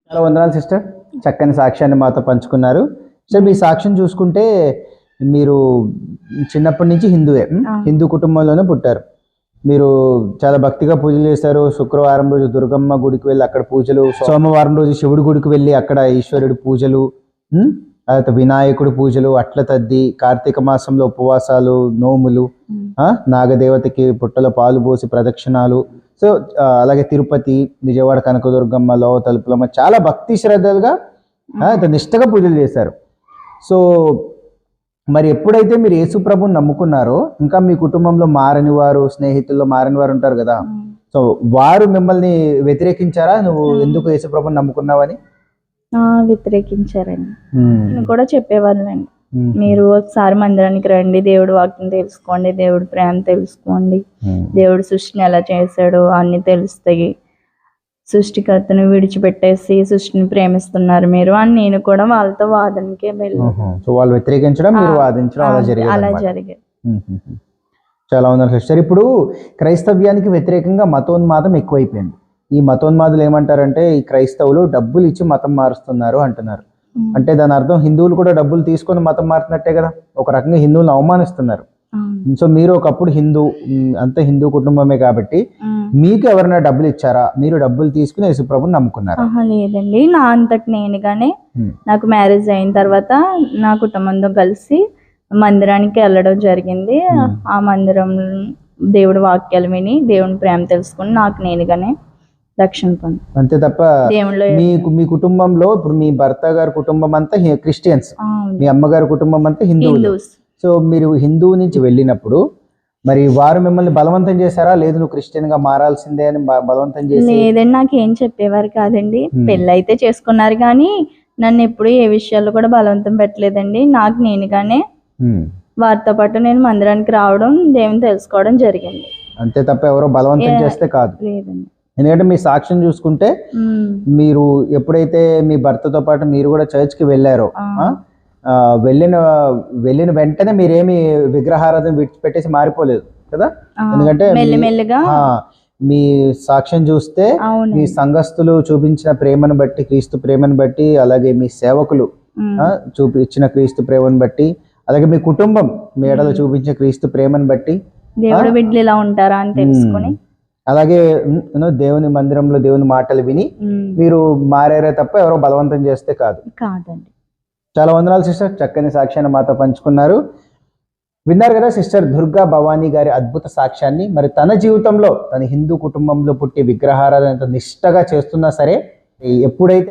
చాలా వందనాలు సిస్టర్, చక్కని సాక్ష్యాన్ని మాతో పంచుకున్నారు. సార్ మీ సాక్ష్యం చూసుకుంటే మీరు చిన్నప్పటి నుంచి హిందువే, హిందూ కుటుంబంలోనే పుట్టారు. మీరు చాలా భక్తిగా పూజలు చేశారు. శుక్రవారం రోజు దుర్గమ్మ గుడికి వెళ్ళి అక్కడ పూజలు, సోమవారం రోజు శివుడి గుడికి వెళ్ళి అక్కడ ఈశ్వరుడి పూజలు, తర్వాత వినాయకుడి పూజలు, అట్ల తద్ది, కార్తీక మాసంలో ఉపవాసాలు, నోములు, నాగదేవతకి పుట్టలో పాలు పోసి ప్రదక్షిణాలు. సో అలాగే తిరుపతి, విజయవాడ కనకదుర్గమ్మలో, తలుపులమ్మ చాలా భక్తి శ్రద్ధలుగా నిష్టగా పూజలు చేశారు. సో మరి ఎప్పుడైతే మీరు యేసుప్రభుని నమ్ముకున్నారో, ఇంకా మీ కుటుంబంలో మారని వారు, స్నేహితుల్లో మారని వారు ఉంటారు కదా, సో వారు మిమ్మల్ని వ్యతిరేకించారా నువ్వు ఎందుకు యేసుప్రభుని నమ్ముకున్నావని? వ్యతిరేకించారండి. నేను కూడా చెప్పేవాళ్ళండి, మీరు ఒకసారి మందిరానికి రండి, దేవుడు వాక్యం తెలుసుకోండి, దేవుడు ప్రేమ తెలుసుకోండి, దేవుడు సృష్టిని ఎలా చేశాడు అన్ని తెలుస్తాయి, సృష్టికర్తను విడిచిపెట్టేసి సృష్టిని ప్రేమిస్తున్నారు మీరు అని నేను కూడా వాళ్ళతో వాదనకే వెళ్ళాను. సో వాళ్ళు వ్యతిరేకించడం, మీరు వాదించడం అలా జరిగింది. చాలా ఉన్నారు సిస్టర్. ఇప్పుడు క్రైస్తవ్యానికి వ్యతిరేకంగా మతోన్మాదం ఎక్కువైపోయింది. ఈ మతోన్మాదులు ఏమంటారంటే, ఈ క్రైస్తవులు డబ్బులు ఇచ్చి మతం మారుస్తున్నారు అంటున్నారు. అంటే దాని అర్థం హిందువులు కూడా డబ్బులు తీసుకొని మతం మారుతున్నట్టే కదా, ఒక రకంగా హిందువులను అవమానిస్తున్నారు. సో మీరు ఒకప్పుడు అంతే హిందూ కుటుంబమే కాబట్టి మీకు ఎవరైనా డబ్బులు ఇచ్చారా? మీరు డబ్బులు తీసుకుని యేసుప్రభుని నమ్ముకున్నారా? లేదండి, నా అంతటి నేనుగానే నాకు మ్యారేజ్ అయిన తర్వాత నా కుటుంబంతో కలిసి మందిరానికి వెళ్ళడం జరిగింది. ఆ మందిరం దేవుడి వాక్యాలు విని దేవుని ప్రేమ తెలుసుకుని నాకు నేనుగానే రక్షణ పొంది, అంతే తప్ప మీ కుటుంబంలో ఇప్పుడు మీ భర్త గారి కుటుంబం అంతా క్రిస్టియన్స్, మీ అమ్మగారి కుటుంబం అంతా హిందువులు. సో మీరు హిందువు నుంచి వెళ్ళినప్పుడు మరి వారు మిమ్మల్ని బలవంతం చేశారా? లేదు నువ్వు క్రిస్టియన్ గా మారాల్సిందే అని బలవంతం చేసి? లేదండి, నాకు ఏం చెప్పేవారు కాదండి. పెళ్ళి అయితే చేసుకున్నారు కానీ నన్ను ఎప్పుడు ఏ విషయాల్లో కూడా బలవంతం పెట్టలేదండి. నాకు నేనుగానే వారితో పాటు నేను మందిరానికి రావడం, దేవుని తెలుసుకోవడం జరిగింది. అంతే తప్ప ఎవరో బలవంతం చేస్తే కాదు. లేదండి. ఎందుకంటే మీ సాక్ష్యం చూసుకుంటే మీరు ఎప్పుడైతే మీ భర్తతో పాటు మీరు కూడా చర్చ్కి వెళ్ళారో, వెళ్ళిన వెంటనే మీరేమి విగ్రహారాధన విడిచిపెట్టేసి మారిపోలేదు కదా. ఎందుకంటే మీ సాక్ష్యం చూస్తే మీ సంఘస్థులు చూపించిన ప్రేమను బట్టి, క్రీస్తు ప్రేమను బట్టి, అలాగే మీ సేవకులు చూపించిన క్రీస్తు ప్రేమను బట్టి, అలాగే మీ కుటుంబం మీ ఎడలో చూపించిన క్రీస్తు ప్రేమను బట్టి దేవుడి బిడ్డలు ఇలా ఉంటారా అని తెలుసుకుని, అలాగే దేవుని మందిరంలో దేవుని మాటలు విని మీరు మారారే తప్ప ఎవరో బలవంతం చేస్తే కాదండి. చాలా వందనాలు సిస్టర్, చక్కని సాక్ష్యాన్ని మాతో పంచుకున్నారు. విన్నారు కదా సిస్టర్ దుర్గా భవానీ గారి అద్భుత సాక్ష్యాన్ని. మరి తన జీవితంలో తన హిందూ కుటుంబంలో పుట్టి విగ్రహారాధన ఎంత నిష్టగా చేస్తున్నా సరే, ఎప్పుడైతే